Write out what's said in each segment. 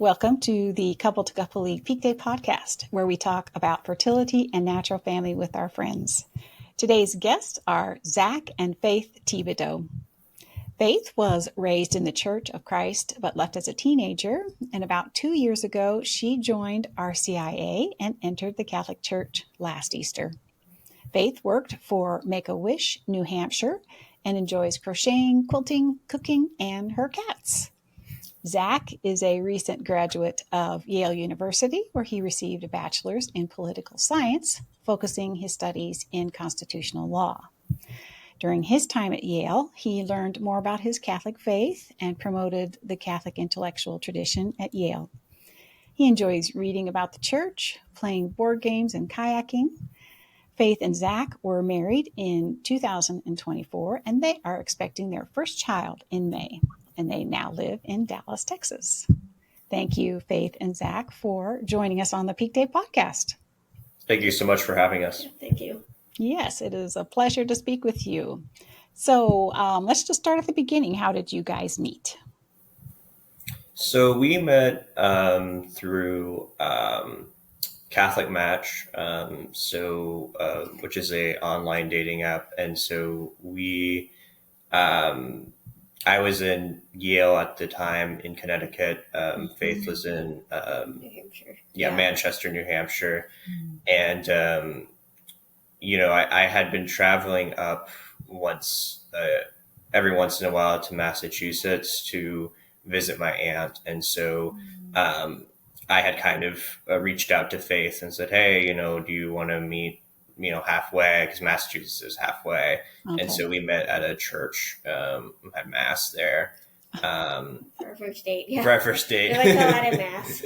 Welcome to the Couple to Couple League PeakDay podcast, where we talk about fertility and natural family with our friends. Today's guests are Zack and Faith Thibodeau. Faith was raised in the Church of Christ, but left as a teenager, and about 2 years ago, she joined RCIA and entered the Catholic Church last Easter. Faith worked for Make-A-Wish, New Hampshire, and enjoys crocheting, quilting, cooking, and her cats. Zack is a recent graduate of Yale University, where he received a bachelor's in political science, focusing his studies in constitutional law. During his time at Yale, he learned more about his Catholic faith and promoted the Catholic intellectual tradition at Yale. He enjoys reading about the church, playing board games, and kayaking. Faith and Zack were married in 2024, and they are expecting their first child in May. And they now live in Dallas, Texas. Thank you, Faith and Zack, for joining us on the PeakDay podcast. Thank you so much for having us. Thank you. Yes, it is a pleasure to speak with you. So let's just start at the beginning. How did you guys meet? So we met through Catholic Match, which is a online dating app. And so I was in Yale at the time in Connecticut. Faith was in New Hampshire. Manchester, New Hampshire. And, I had been traveling up every once in a while to Massachusetts to visit my aunt. And so I had kind of reached out to Faith and said, hey, do you want to meet halfway, because Massachusetts is halfway. Okay. And so we met at a church, had mass there. For our first date, yeah. For our first date. We went to a lot of mass.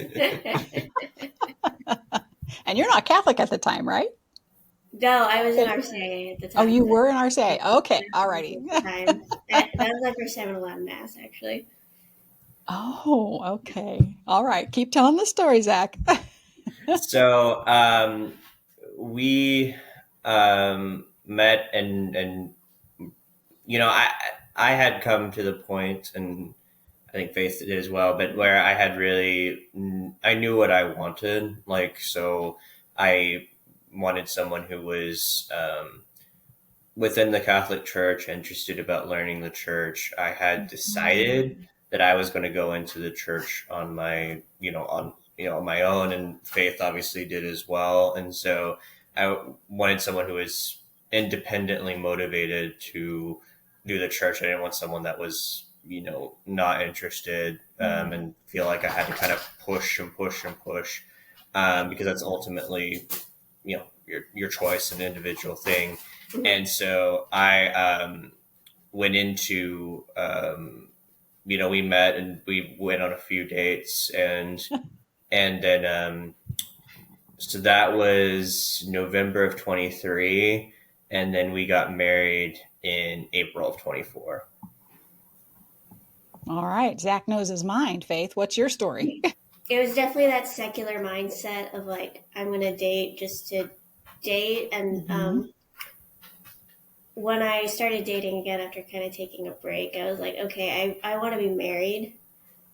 And you're not Catholic at the time, right? No, I was in RCIA at the time. Oh, you were in RCIA. Okay, all righty. That was my first time in a lot of mass, actually. Oh, okay. All right. Keep telling the story, Zack. So, we met and I had come to the point, and I think Faith did as well, but where I knew what I wanted. So I wanted someone who was within the Catholic Church, interested about learning the church. I had decided that I was going to go into the church on my own, and Faith obviously did as well. And so I wanted someone who was independently motivated to do the church. I didn't want someone that was, not interested and feel like I had to kind of push because that's ultimately, your choice, an individual thing. And so I went into, we met and we went on a few dates and then so that was November of 23, and then we got married in April of 24. All right. Zack knows his mind. Faith, what's your story? It was definitely that secular mindset of I'm going to date just to date. And when I started dating again after kind of taking a break, I was like, okay, I want to be married.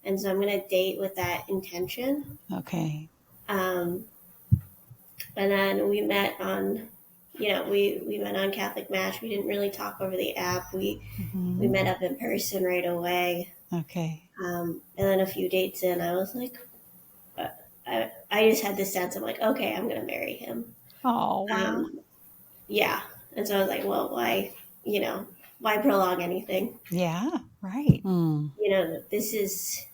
And so I'm going to date with that intention. Okay. And then we met on, we met on Catholic Match. We didn't really talk over the app. We met up in person right away. Okay. And then a few dates in, I was like, I just had this sense of okay, I'm going to marry him. Oh, wow. Yeah. And so I was like, well, why prolong anything? Yeah, right. This is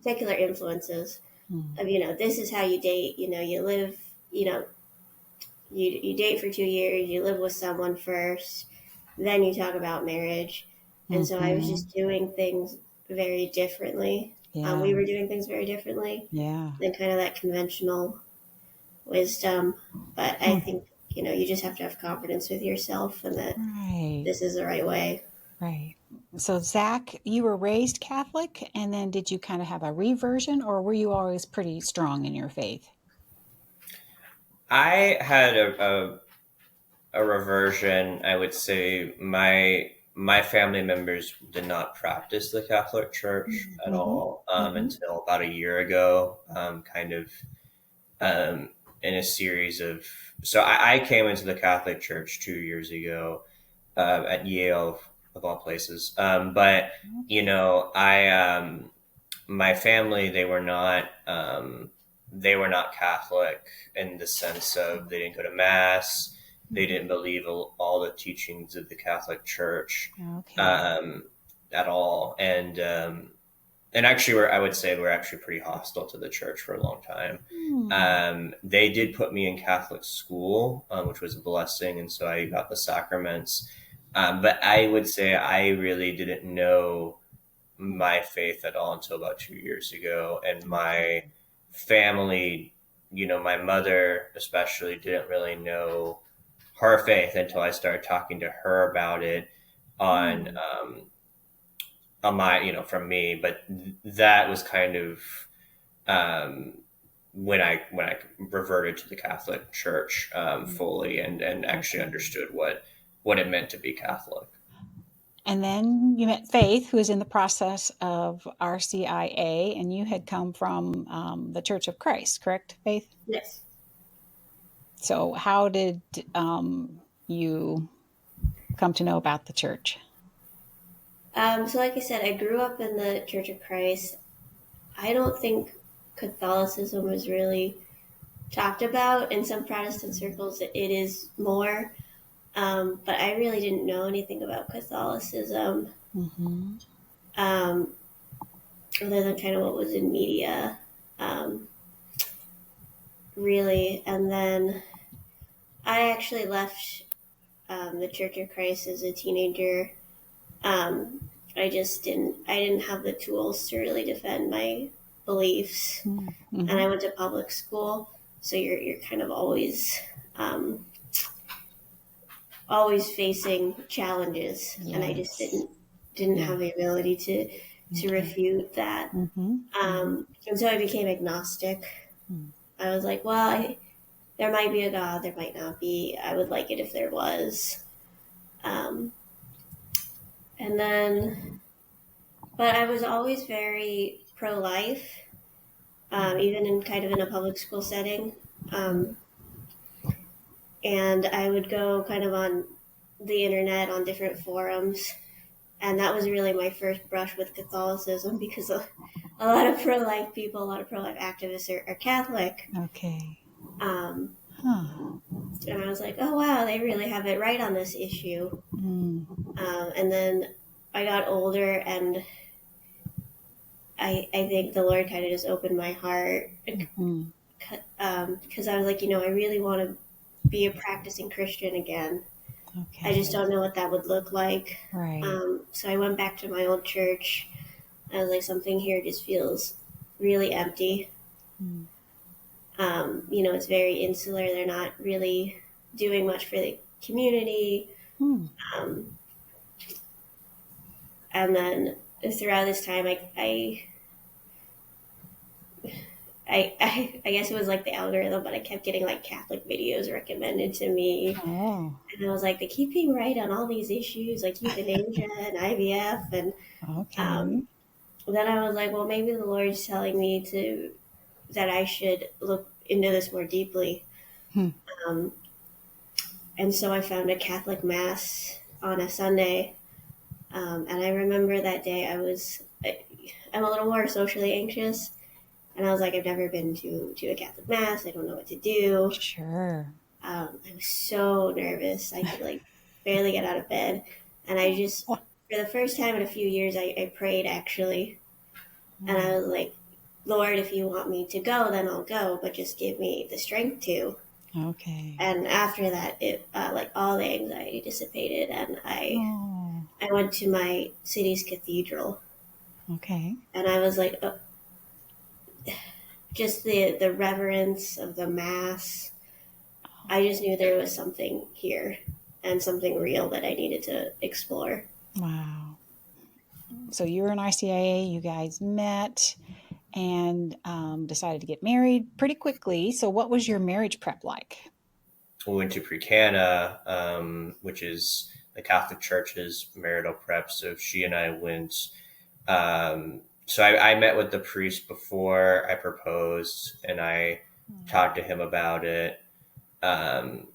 secular influences of, this is how you date, you live, you date for 2 years, you live with someone first, then you talk about marriage. And so I was just doing things very differently. Yeah. We were doing things very differently. Yeah. Than kind of that conventional wisdom. But I think, you just have to have confidence with yourself and that this is the right way. Right. So, Zack, you were raised Catholic, and then did you kind of have a reversion, or were you always pretty strong in your faith? I had a reversion. I would say my my family members did not practice the Catholic Church at all until about a year ago, kind of in a series of. So I came into the Catholic Church 2 years ago at Yale, of all places. But my family, they were not Catholic in the sense of they didn't go to mass. They didn't believe all the teachings of the Catholic Church at all. And actually, I would say we're actually pretty hostile to the church for a long time. They did put me in Catholic school, which was a blessing. And so I got the sacraments. But I would say I really didn't know my faith at all until about 2 years ago. And my family, my mother especially, didn't really know her faith until I started talking to her about it on my, from me. But that was kind of when I reverted to the Catholic Church fully and actually understood what it meant to be Catholic. And then you met Faith, who is in the process of RCIA, and you had come from the Church of Christ, correct, Faith? Yes. So how did you come to know about the church? So like I said, I grew up in the Church of Christ. I don't think Catholicism was really talked about. In some Protestant circles, it is more. But I really didn't know anything about Catholicism, other than kind of what was in media, really. And then I actually left the Church of Christ as a teenager. I didn't have the tools to really defend my beliefs. And I went to public school, so you're kind of always facing challenges, and I just didn't have the ability to refute that. And so I became agnostic. I was like, well, there might be a God, there might not be. I would like it if there was. And then, but I was always very pro-life, even in kind of in a public school setting. And I would go kind of on the internet on different forums. And that was really my first brush with Catholicism, because a lot of pro-life people, a lot of pro-life activists are Catholic. Okay. And I was like, oh, wow, they really have it right on this issue. And then I got older, and I think the Lord kind of just opened my heart, because I was like, I really want to be a practicing Christian again. Okay. I just don't know what that would look like. Right. So I went back to my old church. I was like, something here just feels really empty. It's very insular. They're not really doing much for the community. And then throughout this time, I guess it was like the algorithm, but I kept getting like Catholic videos recommended to me. And I was like, they keep being right on all these issues, like euthanasia and IVF. And then I was like, well, maybe the Lord's telling me that I should look into this more deeply. And so I found a Catholic Mass on a Sunday. And I remember that day I'm a little more socially anxious. And I was like, I've never been to a Catholic Mass. I don't know what to do. Sure. I was so nervous. I could barely get out of bed. And I just, for the first time in a few years, I prayed actually. And I was like, Lord, if you want me to go, then I'll go, but just give me the strength to. Okay. And after that, it all the anxiety dissipated, and I went to my city's cathedral. Okay. And I was like, just the reverence of the Mass. I just knew there was something here and something real that I needed to explore. Wow. So you were in RCIA, you guys met and decided to get married pretty quickly. So what was your marriage prep like? We went to Pre-Cana, which is the Catholic Church's marital prep. So she and I went. So I met with the priest before I proposed, and I talked to him about it. Then,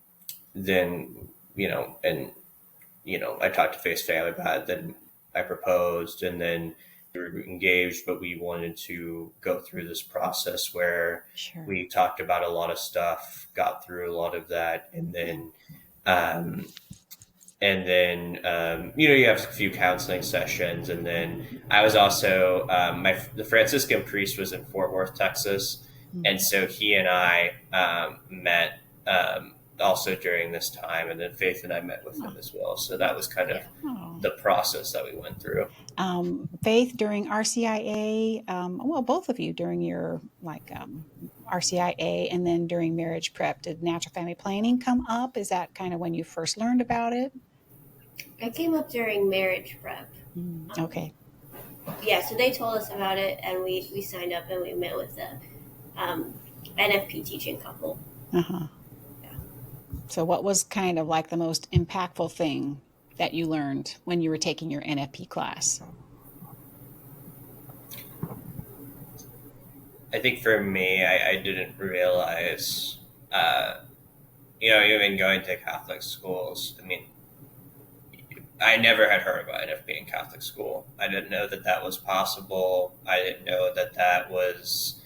I talked to Faith's family about it. Then I proposed, and then we were engaged, but we wanted to go through this process where we talked about a lot of stuff, got through a lot of that, and then, you have a few counseling sessions, and then I was also the Franciscan priest was in Fort Worth, Texas, and so he and I met also during this time, and then Faith and I met with him as well. So that was kind of the process that we went through. Faith, during RCIA, both of you during your RCIA and then during marriage prep, did natural family planning come up? Is that kind of when you first learned about it? It came up during marriage prep. Okay. Yeah, so they told us about it, and we signed up and we met with the NFP teaching couple. Uh-huh. Yeah. So what was kind of like the most impactful thing that you learned when you were taking your NFP class? I think for me, I didn't realize, even going to Catholic schools, I mean, I never had heard about NFP in Catholic school. I didn't know that was possible. I didn't know that was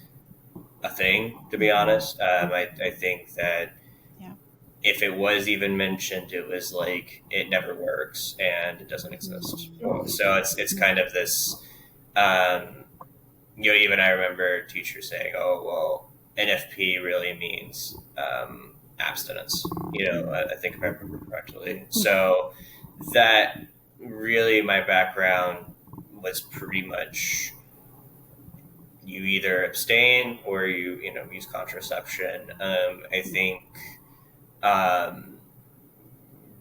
a thing, to be honest. I think that if it was even mentioned, it was like, it never works and it doesn't exist. So it's kind of this, even I remember teachers saying, oh, well, NFP really means abstinence, I think if I remember correctly. So that really, my background was pretty much you either abstain or you use contraception. I think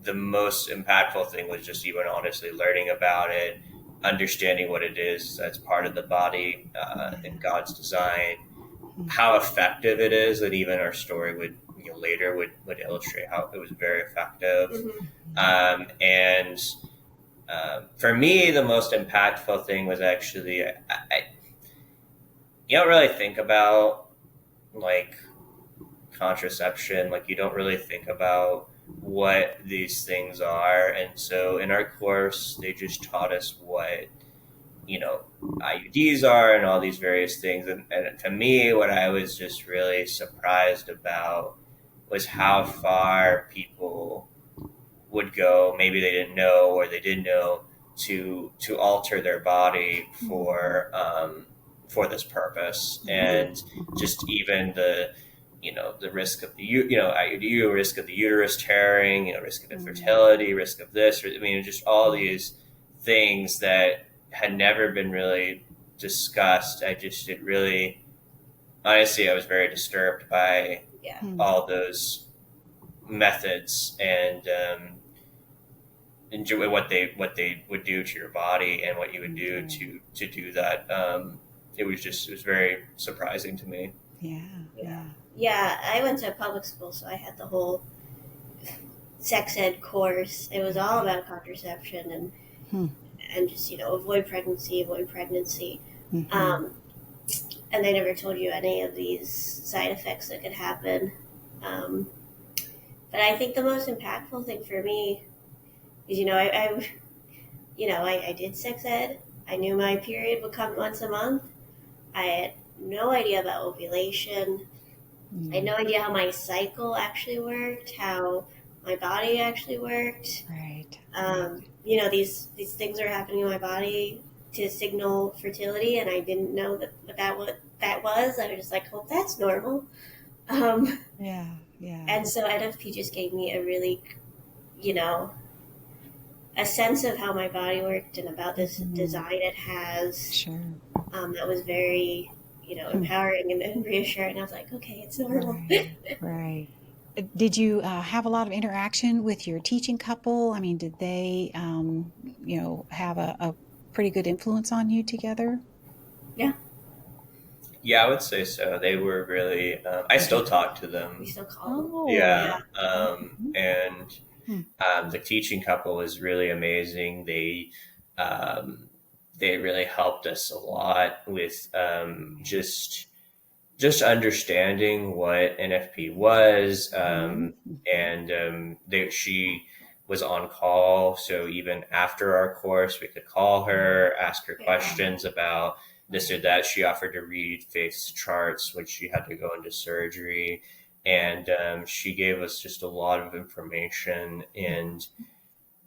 the most impactful thing was just even honestly learning about it, understanding what it is that's part of the body in God's design, how effective it is, and even our story would would illustrate how it was very effective. And for me, the most impactful thing was actually you don't really think about like contraception, like you don't really think about what these things are, and so in our course they just taught us what IUDs are and all these various things, and to me what I was just really surprised about was how far people would go, maybe they didn't know or they did know, to alter their body for this purpose. And just even the risk of the IUD, risk of the uterus tearing, risk of infertility, risk of this, just all these things that had never been really discussed. Honestly, I was very disturbed by all those methods and enjoy what they would do to your body and what you would do to do that. It was very surprising to me. Yeah, I went to public school, so I had the whole sex ed course. It was all about contraception and just avoid pregnancy. And they never told you any of these side effects that could happen. But I think the most impactful thing for me is, I did sex ed. I knew my period would come once a month. I had no idea about ovulation. I had no idea how my cycle actually worked, how my body actually worked. Right. These things are happening in my body to signal fertility, and I didn't know what that was. I was just like, oh, that's normal. And so NFP just gave me a really, a sense of how my body worked and about this design it has. Sure. That was very, empowering and reassuring. I was like, okay, it's normal. Right. Did you have a lot of interaction with your teaching couple? I mean, did they, have a pretty good influence on you together? Yeah, I would say so. They were really, I still talk to them. We still call them. And The teaching couple was really amazing. They really helped us a lot with just understanding what NFP was, she was on call, so even after our course, we could call her, ask her questions about this or that. She offered to read Faith's charts when she had to go into surgery, and she gave us just a lot of information and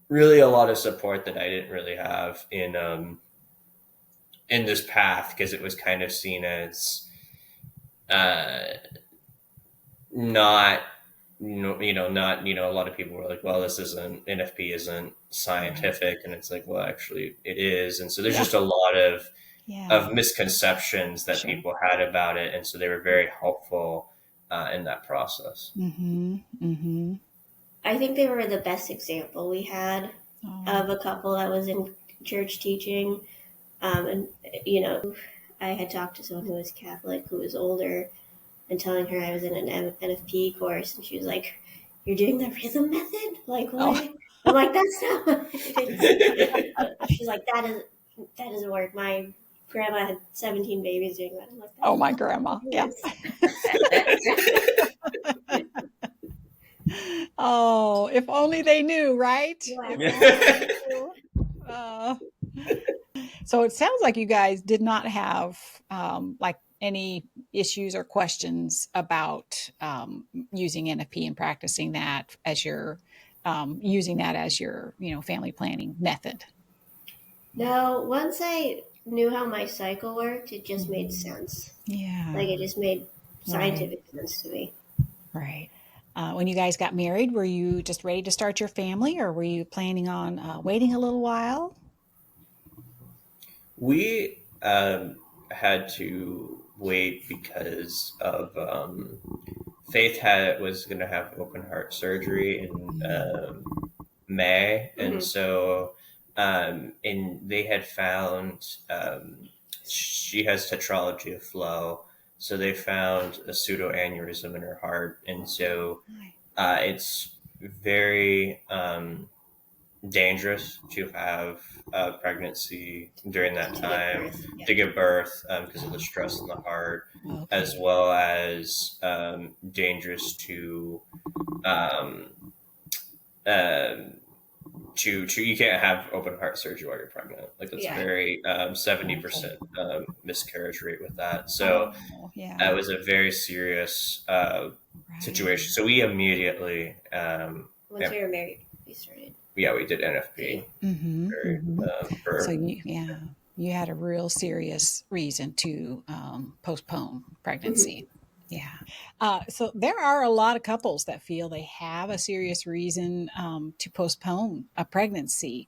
really a lot of support that I didn't really have in this path, because it was kind of seen as not, not, a lot of people were like, well, this isn't, NFP isn't scientific. And it's like, well, actually it is. And so there's just a lot of misconceptions that people had about it. And so they were very helpful in that process. I think they were the best example we had of a couple that was in church teaching. And, I had talked to someone who was Catholic, who was older, and telling her I was in an NFP course, and she was like, "You're doing the rhythm method? Like what?" Oh. I'm like, "That's not what it is." She's like, "That doesn't work. My grandma had 17 babies doing that." I'm like, "Oh, my grandma, yeah." Oh, if only they knew, right? So it sounds like you guys did not have any issues or questions about using NFP and practicing that as your using that as your family planning method. No, once I knew how my cycle worked, it just made sense. Yeah, like it just made scientific sense to me. Right. When you guys got married, were you just ready to start your family, or were you planning on waiting a little while? We had to wait because of Faith was going to have open heart surgery in May, and so and they had found she has tetralogy of flow, so they found a pseudoaneurysm in her heart, and so it's very dangerous to have a pregnancy during that time, to give birth, because of the stress in the heart, as well as dangerous to you can't have open heart surgery while you're pregnant. Like that's very 70% miscarriage rate with that. So that was a very serious situation. So we immediately once we were married, we started. Yeah, we did NFP. So you had a real serious reason to postpone pregnancy. So there are a lot of couples that feel they have a serious reason to postpone a pregnancy.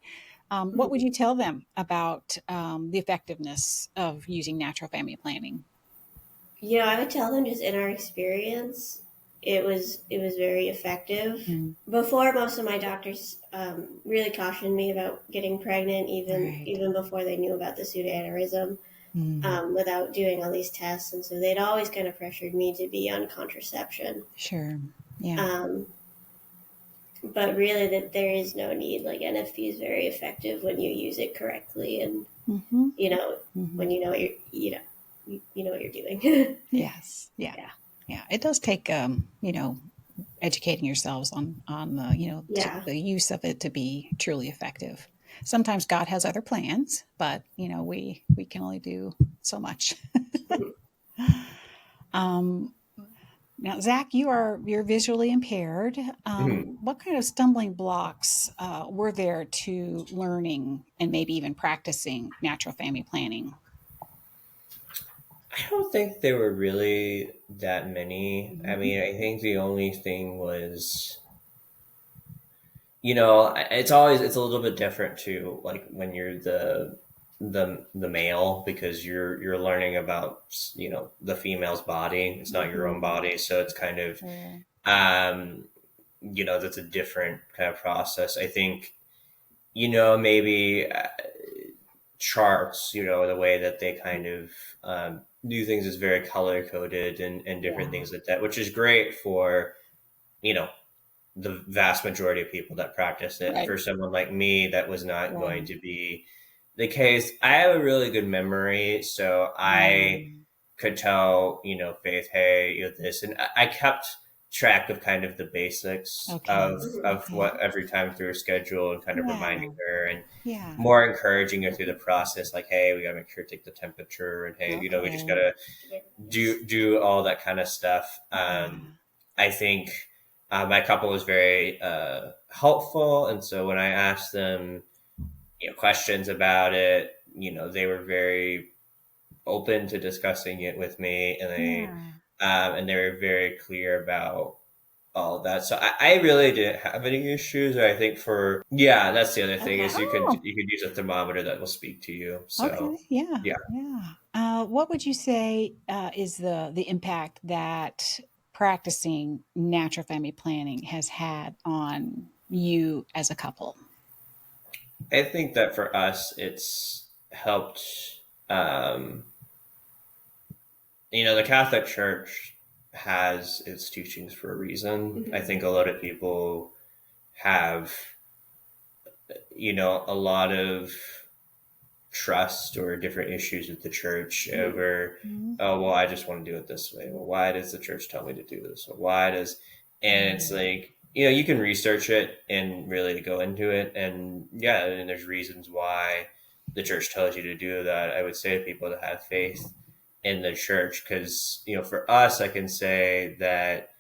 What would you tell them about the effectiveness of using natural family planning? I would tell them, just in our experience, it was very effective. Before, most of my doctors really cautioned me about getting pregnant, even before they knew about the pseudoaneurysm. Without doing all these tests, and so they'd always kind of pressured me to be on contraception. Sure. Yeah. But really, that there is no need. Like NFP is very effective when you use it correctly, and when you know what you're what you're doing. Yes. Yeah. It does take educating yourselves on the use of it to be truly effective. Sometimes God has other plans, but we can only do so much. Now, Zach, you're visually impaired. What kind of stumbling blocks were there to learning and maybe even practicing natural family planning? I don't think there were really that many. I mean, I think the only thing was, it's a little bit different too, like when you're the male, because you're learning about the female's body. It's not your own body, so it's kind of that's a different kind of process. I think maybe charts, the way that they kind of do things is very color coded and different things like that, which is great for the vast majority of people that practice it. Right. For someone like me, that was not going Right. to be the case. I have a really good memory, so I could tell, Faith, hey, this, and I kept track of kind of the basics Okay. of Okay. what every time through her schedule, and kind of Yeah. reminding her and Yeah. more encouraging her through the process, like, hey, we gotta make sure to take the temperature, and hey, we just Okay. gotta do all that kind of stuff. Yeah. I think my couple was very helpful, and so when I asked them, questions about it, they were very open to discussing it with me, and they were very clear about all of that. So I really didn't have any issues. I think that's the other thing Okay. is you could use a thermometer that will speak to you. So Okay. Yeah. yeah. Yeah. What would you say is the impact that practicing natural family planning has had on you as a couple? I think that for us, it's helped. Um, the Catholic Church has its teachings for a reason. I think a lot of people have, a lot of trust or different issues with the church over, Mhm. oh, well, I just want to do it this way. Well, why does the church tell me to do this? Or and it's like, you can research it and really go into it. And yeah, and there's reasons why the church tells you to do that. I would say to people to have faith in the church because, for us, I can say that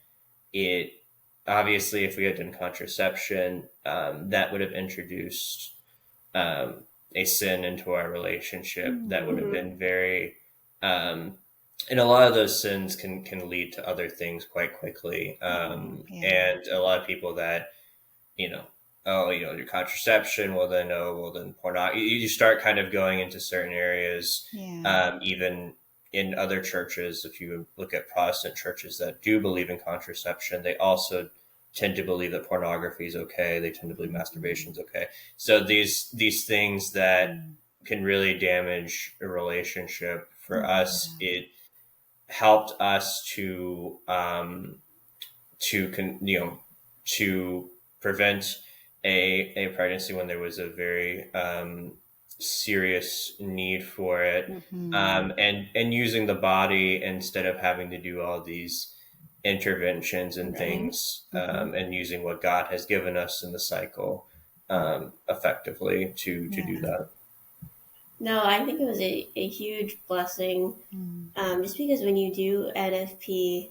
it obviously, if we had done contraception, that would have introduced um, a sin into our relationship that would have been very, and a lot of those sins can lead to other things quite quickly. Yeah. And a lot of people that, you know, your contraception, well then pornography. You start kind of going into certain areas, Yeah. even in other churches. If you look at Protestant churches that do believe in contraception, they also tend to believe that pornography is okay. They tend to believe masturbation is okay. So these things that can really damage a relationship. For us, it helped us to prevent a pregnancy when there was a very serious need for it, and using the body instead of having to do all these interventions and things, and using what God has given us in the cycle effectively to do that. No, I think it was a huge blessing, just because when you do NFP,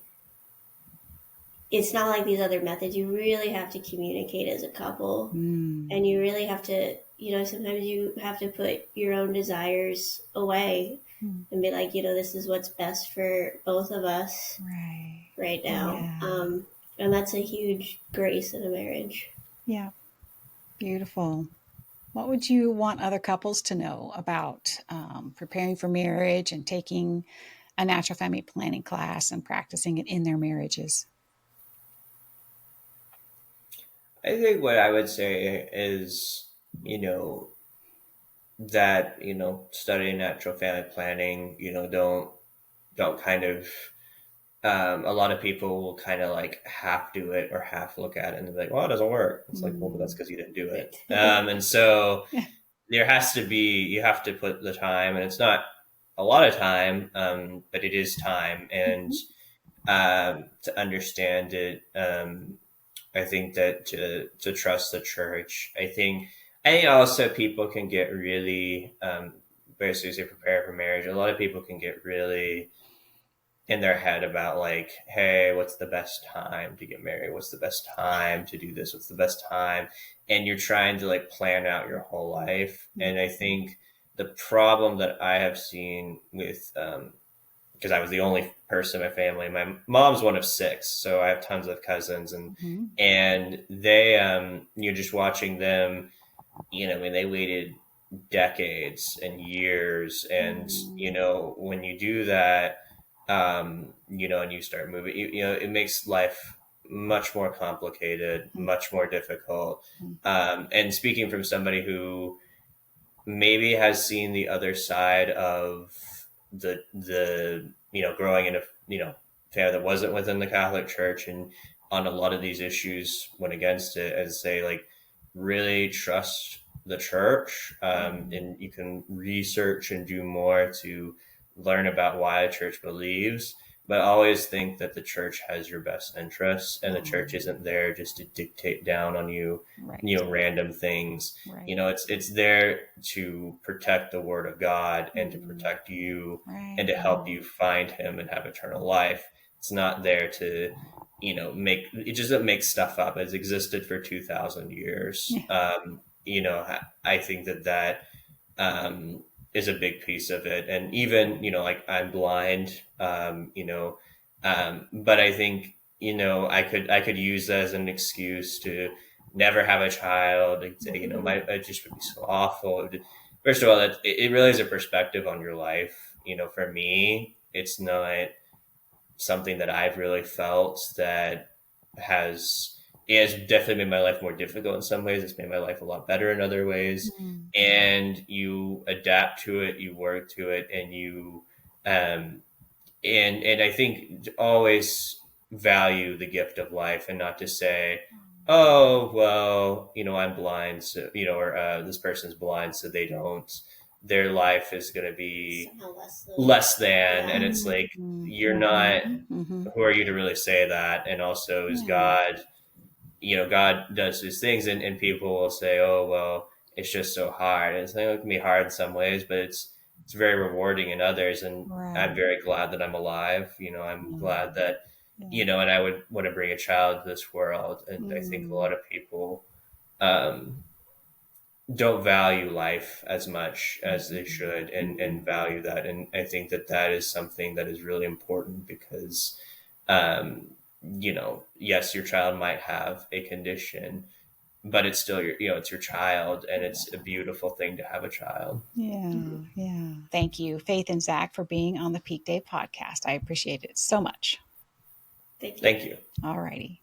it's not like these other methods. You really have to communicate as a couple, and you really have to, sometimes you have to put your own desires away and be like, this is what's best for both of us right now. Yeah. And that's a huge grace in a marriage. Yeah. Beautiful. What would you want other couples to know about preparing for marriage and taking a natural family planning class and practicing it in their marriages? I think what I would say is, that, studying natural family planning, don't kind of, a lot of people will kind of like half do it or half look at it and be like, well, it doesn't work. It's like, well, but that's because you didn't do it. And so you have to put the time, and it's not a lot of time, but it is time. And to understand it, I think that to trust the church, I think also people can get really, basically as they prepare for marriage, a lot of people can get really in their head about like, hey, what's the best time to get married? What's the best time to do this? What's the best time? And you're trying to like plan out your whole life. And I think the problem that I have seen with, because I was the only person in my family. My mom's one of six, so I have tons of cousins, and they, you're just watching them. I mean, they waited decades and years, and when you do that, and you start moving, it makes life much more complicated, much more difficult. And speaking from somebody who maybe has seen the other side of the growing in a family that wasn't within the Catholic Church, on a lot of these issues went against it and say, like, really trust the church, and you can research and do more to learn about why a church believes, but always think that the church has your best interests, and the church isn't there just to dictate down on you, random things. Right. It's there to protect the word of God and to protect you and to help you find him and have eternal life. It's not there to, it doesn't make stuff up. It's existed for 2,000 years. I think that is a big piece of it. And even, like, I'm blind, but I think, I could use that as an excuse to never have a child. Like, say, it just would be so awful. First of all, it really is a perspective on your life. For me, it's not something that I've really felt that it has definitely made my life more difficult in some ways. It's made my life a lot better in other ways. And you adapt to it, you work to it, and you, and I think always value the gift of life, and not to say, oh, well, I'm blind, so, or this person's blind, so their life is going to be less than. And it's like, you're not, who are you to really say that? And also, is God, God does his things, and people will say, oh, well, it's just so hard. And it's like, it can be hard in some ways, but it's very rewarding in others. And I'm very glad that I'm alive. I'm glad that, and I would want to bring a child to this world. And I think a lot of people don't value life as much as they should, and value that. And I think that is something that is really important, because, yes, your child might have a condition, but it's still it's your child, and it's a beautiful thing to have a child. Yeah. Thank you, Faith and Zach, for being on the PeakDay podcast. I appreciate it so much. Thank you. Thank you. All righty.